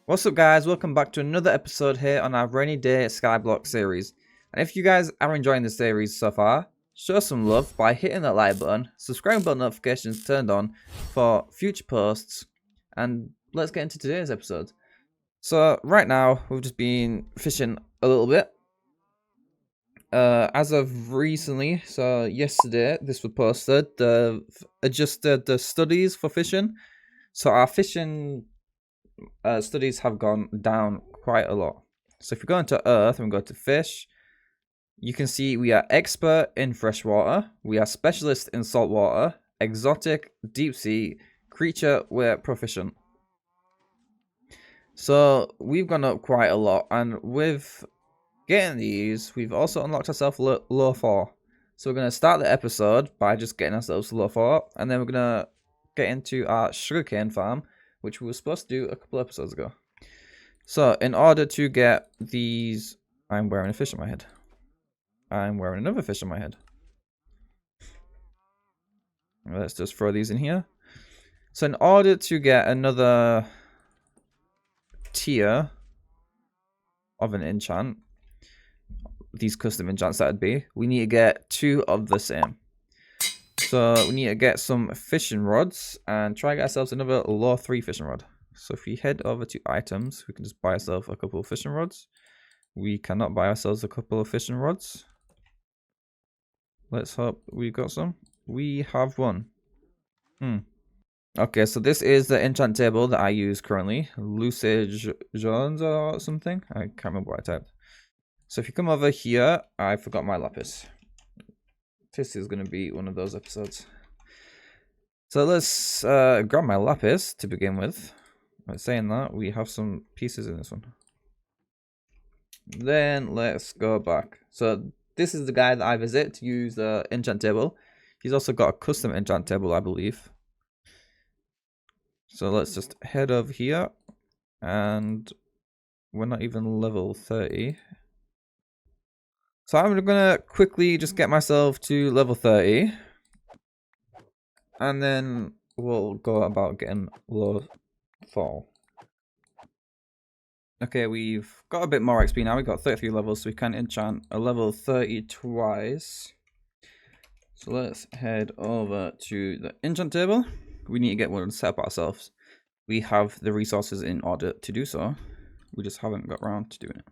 What's up, guys? Welcome back to another episode here on our Rainy Day Skyblock series. And if you guys are enjoying the series so far, show some love by hitting that like button, subscribe button, notifications turned on for future posts, and let's get into today's episode. So right now we've just been fishing a little bit. As of recently, so yesterday this was posted, they've adjusted the studies for fishing. So our fishing studies have gone down quite a lot. So if we go into Earth and we go to fish, you can see we are expert in freshwater, we are specialist in saltwater, exotic, deep sea, creature, we're proficient. So we've gone up quite a lot, and with getting these, we've also unlocked ourselves low 4. So we're going to start the episode by just getting ourselves to low 4, and then we're going to get into our sugarcane farm, which we were supposed to do a couple episodes ago. So in order to get these, I'm wearing a fish on my head. I'm wearing another fish on my head. Let's just throw these in here. So in order to get another tier of an enchant, these custom enchants that'd be, we need to get 2 of the same. So we need to get some fishing rods and try to get ourselves another law 3 fishing rod. So if we head over to items, we can just buy ourselves a couple of fishing rods. We cannot buy ourselves a couple of fishing rods. Let's hope we got some. We have one. Okay, so this is the enchant table that I use currently. Lucid Jones or something. I can't remember what I typed. So if you come over here, I forgot my lapis. This is going to be one of those episodes. So let's grab my lapis to begin with. By saying that, we have some pieces in this one. Then let's go back. So this is the guy that I visit to use the enchant table. He's also got a custom enchant table, I believe. So let's just head over here. And we're not even level 30. So I'm going to quickly just get myself to level 30. And then we'll go about getting low 4. Okay, we've got a bit more XP now. We've got 33 levels, so we can enchant a level 30 twice. So let's head over to the enchant table. We need to get one set up ourselves. We have the resources in order to do so. We just haven't got around to doing it.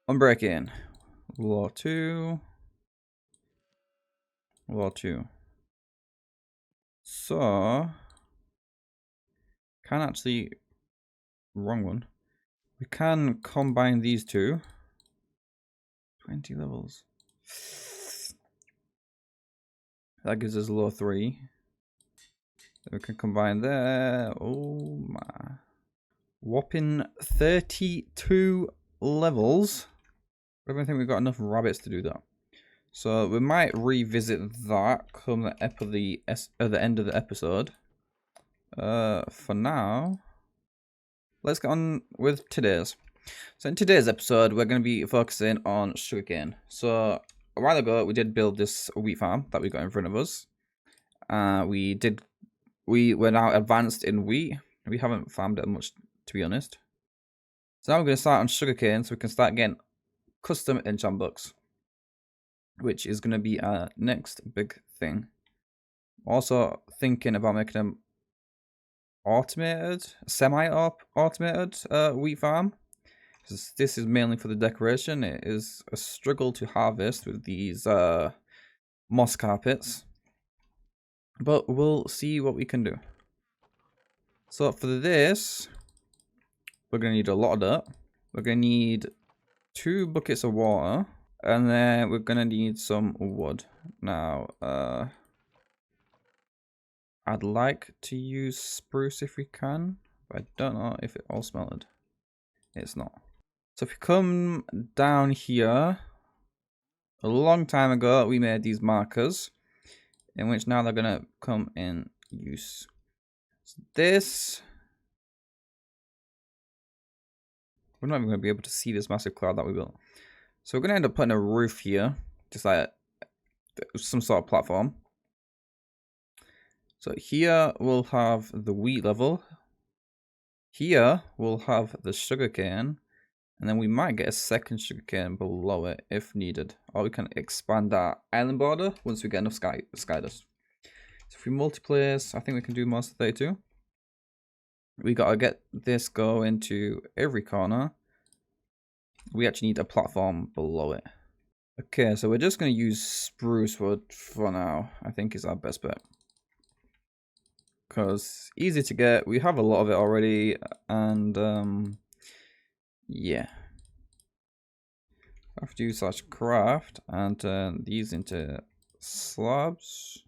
Unbreaking. Law 2. Law 2. So, can actually, wrong one. We can combine these two. 20 levels. That gives us law 3. We can combine there. Oh my. Whopping 32 levels. I don't think we've got enough rabbits to do that. So we might revisit that come the end of the episode. For now, let's get on with today's. So in today's episode, we're going to be focusing on sugarcane. So a while ago, we did build this wheat farm that we got in front of us. We're now advanced in wheat. We haven't farmed it much, to be honest. So now we're going to start on sugarcane, so we can start getting custom enchant books, which is going to be our next big thing. Also thinking about making them automated, semi-automated wheat farm. This is mainly for the decoration. It is a struggle to harvest with these moss carpets, but we'll see what we can do. So for this, we're going to need a lot of dirt. We're going to need 2 buckets of water, and then we're going to need some wood. Now, I'd like to use spruce if we can, but I don't know if it all smelted. It's not. So if you come down here, a long time ago we made these markers, in which now they're going to come in use. So this, we're not even going to be able to see this massive cloud that we built. So we're going to end up putting a roof here, just like some sort of platform. So here we'll have the wheat level. Here we'll have the sugarcane, and then we might get a second sugarcane below it if needed. Or we can expand our island border once we get enough sky dust. So if we multiplace, I think we can do most of the day too. We gotta get this going to every corner. We actually need a platform below it. Okay, so we're just gonna use spruce wood for now. I think is our best bet. Because easy to get, we have a lot of it already, and yeah. I have to use /craft and turn these into slabs.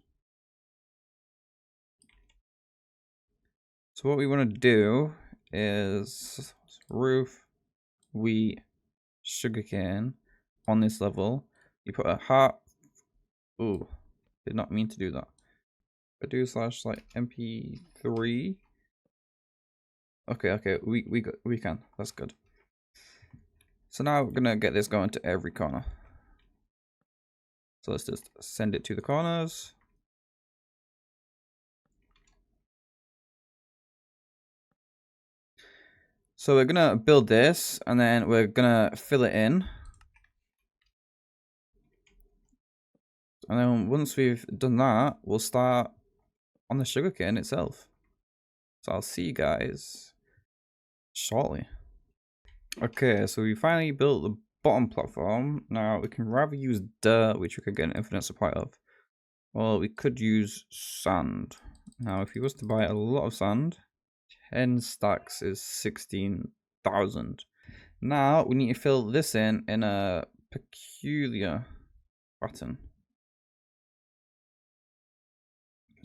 So what we want to do is roof, wheat, sugarcane on this level. You put a heart. Ooh, did not mean to do that. But do / like MP3. Okay, we can. That's good. So now we're gonna get this going to every corner. So let's just send it to the corners. So we're gonna build this, and then we're gonna fill it in. And then once we've done that, we'll start on the sugarcane itself. So I'll see you guys shortly. Okay, so we finally built the bottom platform. Now we can rather use dirt, which we could get an infinite supply of, or we could use sand. Now if he was to buy a lot of sand, 10 stacks is 16,000. Now we need to fill this in a peculiar pattern.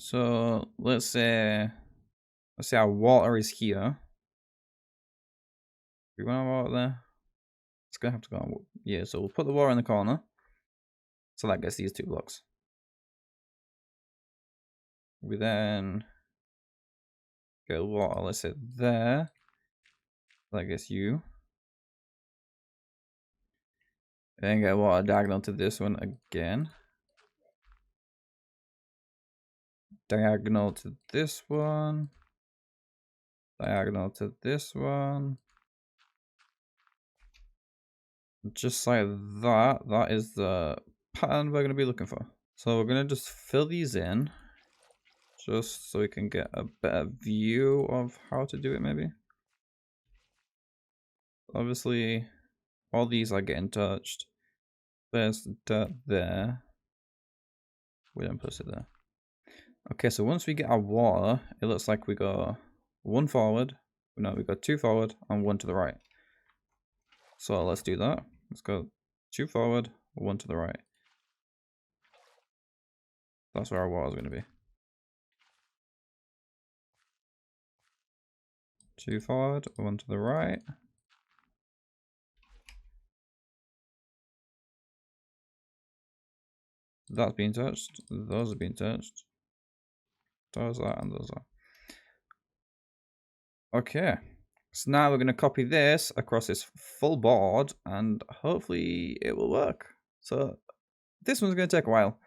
So let's say our water is here. We want our water there. It's gonna have to go on. Yeah, so we'll put the water in the corner. So that gets these 2 blocks. We then get water, let's say there. That gets you. And then get water diagonal to this one again. Diagonal to this one. Diagonal to this one. Just like that. That is the pattern we're going to be looking for. So we're going to just fill these in. Just so we can get a better view of how to do it maybe. Obviously, all these are getting touched. There's dirt there. We don't place it there. Okay, so once we get our water, it looks like we got 1 forward. No, we got 2 forward and 1 to the right. So let's do that. Let's go 2 forward, 1 to the right. That's where our water is going to be. 2 forward, 1 to the right. That's being touched. Those are being touched. Those are and those are. Okay. So now we're going to copy this across this full board and hopefully it will work. So this one's going to take a while.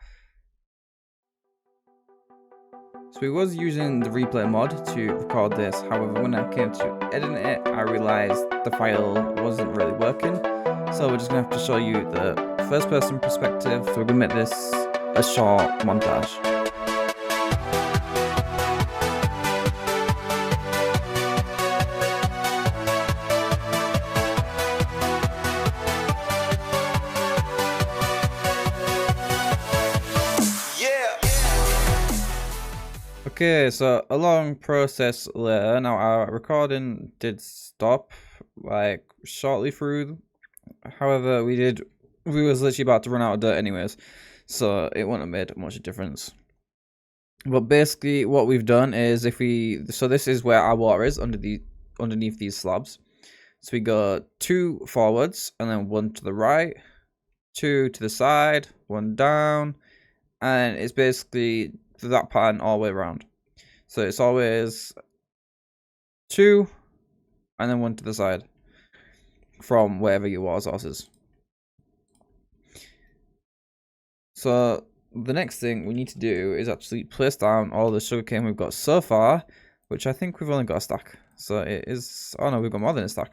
So we was using the replay mod to record this. However, when I came to edit it, I realized the file wasn't really working. So we're just going to have to show you the first person perspective. So we're going to make this a short montage. Okay, so a long process later. Now our recording did stop like shortly through. However, we was literally about to run out of dirt anyways, so it wouldn't have made much difference. But basically what we've done is so this is where our water is underneath these slabs. So we go 2 forwards and then 1 to the right, 2 to the side, 1 down, and it's basically that pattern all the way around. So it's always 2 and then 1 to the side from wherever your water source is. So the next thing we need to do is actually place down all the sugarcane we've got so far, which I think we've only got a stack. So it is... Oh no, we've got more than a stack.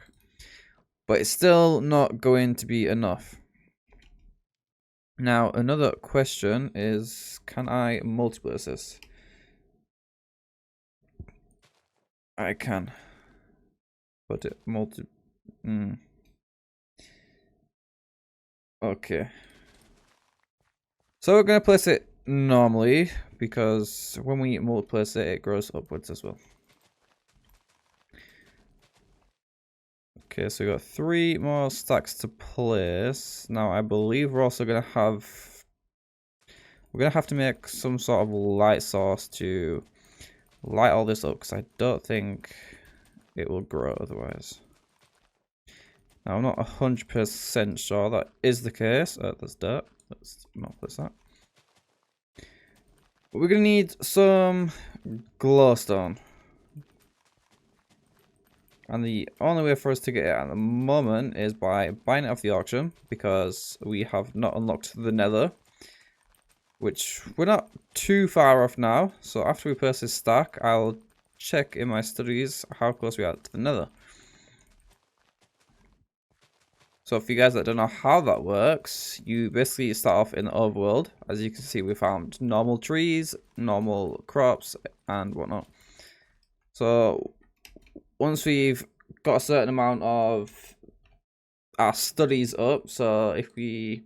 But it's still not going to be enough. Now, another question is, can I multiplexer this? I can. But it Okay. So we're going to place it normally, because when we multiplice it, it grows upwards as well. Okay, so we got 3 more stacks to place. Now, I believe we're also going to have... We're going to have to make some sort of light source to light all this up, because I don't think it will grow otherwise. Now, I'm not 100% sure that is the case. There's dirt. Let's not place that. We're going to need some glowstone. And the only way for us to get it at the moment is by buying it off the auction, because we have not unlocked the nether, which we're not too far off now. So after we place this stack, I'll check in my studies how close we are to the nether. So for you guys that don't know how that works, you basically start off in the overworld. As you can see, we found normal trees, normal crops, and whatnot. So once we've got a certain amount of our studies up, so we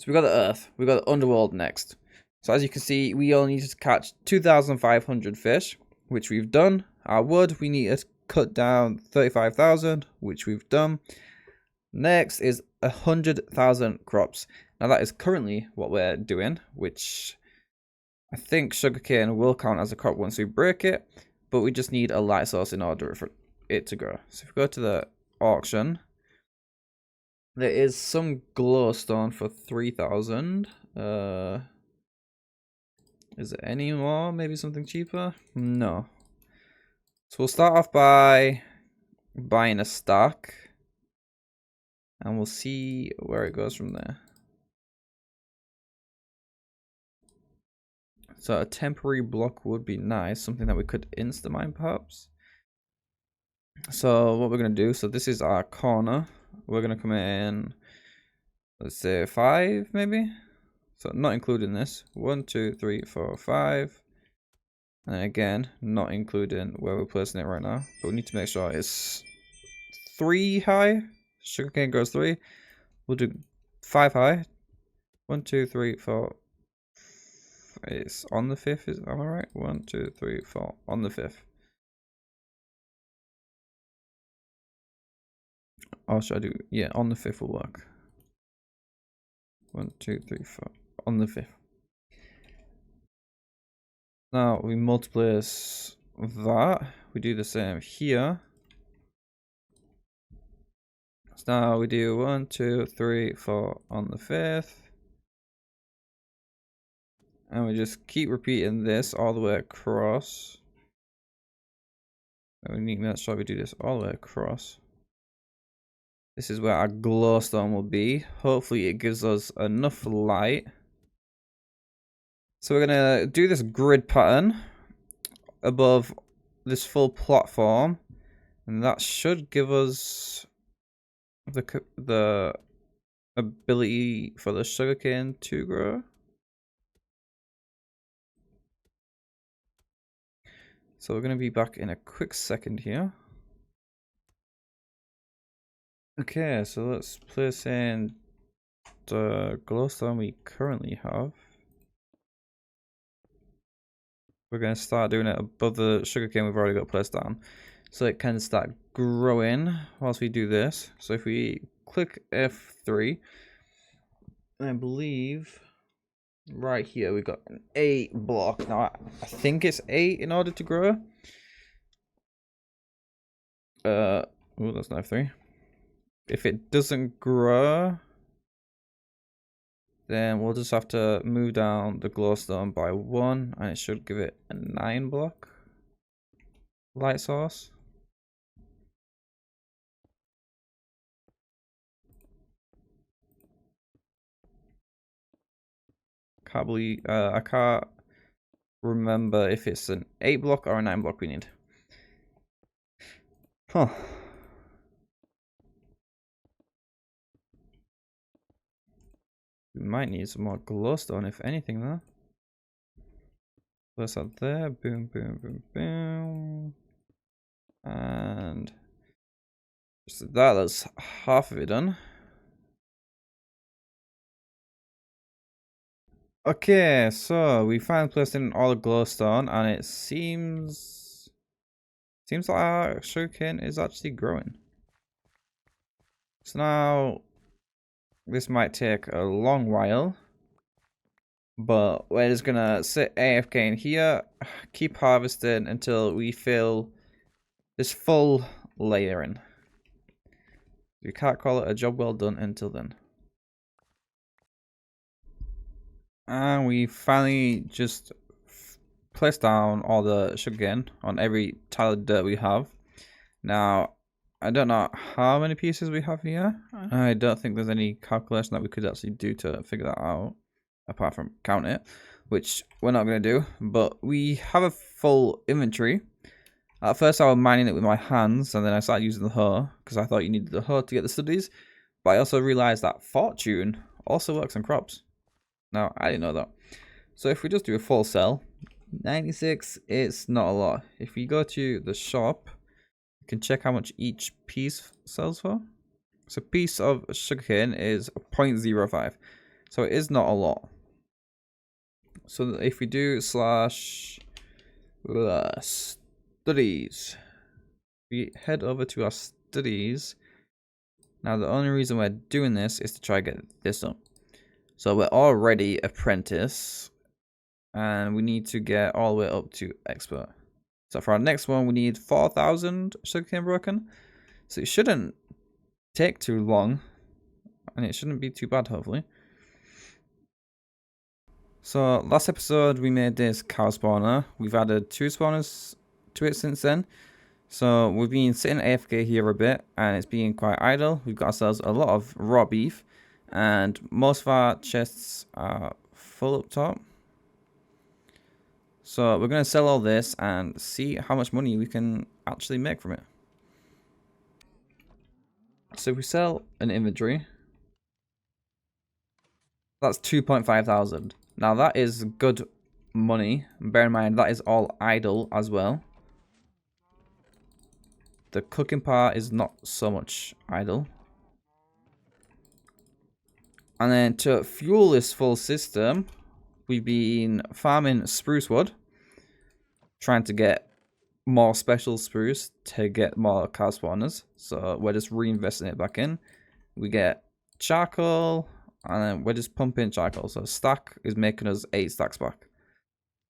got the earth, we got the underworld next. So as you can see, we only need to catch 2,500 fish, which we've done. Our wood, we need to cut down 35,000, which we've done. Next is 100,000 crops. Now that is currently what we're doing, which I think sugarcane will count as a crop once we break it, but we just need a light source in order for it to grow. So if we go to the auction, there is some glowstone for 3,000. Is there any more? Maybe something cheaper? No. So we'll start off by buying a stack, and we'll see where it goes from there. So a temporary block would be nice, something that we could insta-mine perhaps. So what we're going to do, so this is our corner. We're going to come in, let's say 5 maybe. So not including this. 1, 2, 3, 4, 5. And again, not including where we're placing it right now. But we need to make sure it's 3 high. Sugarcane goes 3. We'll do 5 high. 1, 2, 3, 4. It's on the 5th, am I right? 1, 2, 3, 4. On the 5th. Or should I do... Yeah, on the 5th will work. 1, 2, 3, 4. On the 5th. Now we multiply that. We do the same here. So now we do 1, 2, 3, 4 on the 5th. And we just keep repeating this all the way across. And we need to make sure we do this all the way across. This is where our glowstone will be. Hopefully it gives us enough light. So we're going to do this grid pattern above this full platform. And that should give us the ability for the sugarcane to grow. So we're going to be back in a quick second here. Okay, so let's place in the glowstone we currently have. We're going to start doing it above the sugarcane we've already got placed down, so it can start growing whilst we do this. So if we click F3, I believe right here we've got an 8 block. Now I think it's 8 in order to grow. Oh, that's not F3. If it doesn't grow, then we'll just have to move down the glowstone by 1, and it should give it a 9 block light source. Can't believe I can't remember if it's an 8 block or a 9 block we need. Huh. We might need some more glowstone, if anything, though. Place that there. Boom, boom, boom, boom. And just that's half of it done. Okay, so we finally placed in all the glowstone, and it seems like our sugarcane is actually growing. So now this might take a long while, but we're just gonna sit AFK in here, keep harvesting until we fill this full layer in. We can't call it a job well done until then. And we finally just placed down all the sugarcane on every tile of dirt we have. Now, I don't know how many pieces we have here. I don't think there's any calculation that we could actually do to figure that out, apart from count it, which we're not going to do. But we have a full inventory. At first, I was mining it with my hands, and then I started using the hoe, because I thought you needed the hoe to get the studies. But I also realized that fortune also works on crops. Now, I didn't know that. So if we just do a full sell, 96, it's not a lot. If we go to the shop, you can check how much each piece sells for. So a piece of sugarcane is 0.05. So it is not a lot. So if we do slash studies, we head over to our studies. Now the only reason we're doing this is to try to get this up. So we're already apprentice, and we need to get all the way up to expert. So for our next one, we need 4,000 sugarcane broken. So it shouldn't take too long, and it shouldn't be too bad, hopefully. So last episode, we made this cow spawner. We've added 2 spawners to it since then. So we've been sitting AFK here a bit, and it's been quite idle. We've got ourselves a lot of raw beef. And most of our chests are full up top. So we're going to sell all this and see how much money we can actually make from it. So if we sell an inventory, that's 2.5 thousand. Now that is good money. Bear in mind that is all idle as well. The cooking part is not so much idle. And then to fuel this full system, we've been farming spruce wood, trying to get more special spruce to get more cow spawners. So we're just reinvesting it back in. We get charcoal, and then we're just pumping charcoal. So stack is making us 8 stacks back.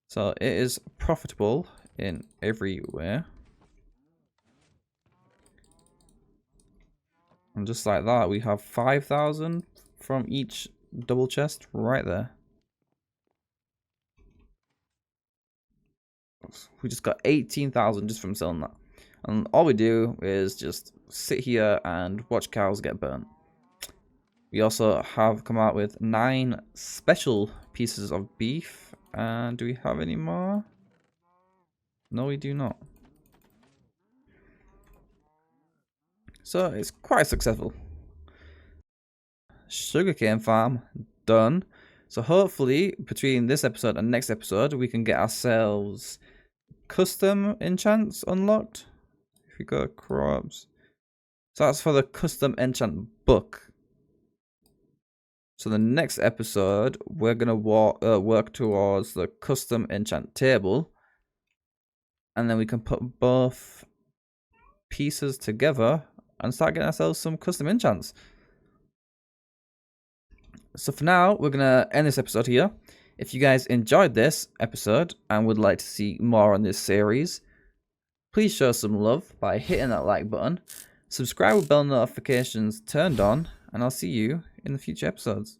So it is profitable in every way. And just like that, we have 5,000 from each double chest right there. We just got 18,000 just from selling that. And all we do is just sit here and watch cows get burnt. We also have come out with 9 special pieces of beef. And do we have any more? No, we do not. So it's quite successful. Sugarcane farm done. So hopefully between this episode and next episode we can get ourselves custom enchants unlocked. If we go crops, so that's for the custom enchant book. So the next episode we're gonna work towards the custom enchant table, and then we can put both pieces together and start getting ourselves some custom enchants. So for now, we're going to end this episode here. If you guys enjoyed this episode and would like to see more on this series, please show some love by hitting that like button. Subscribe with bell notifications turned on, and I'll see you in the future episodes.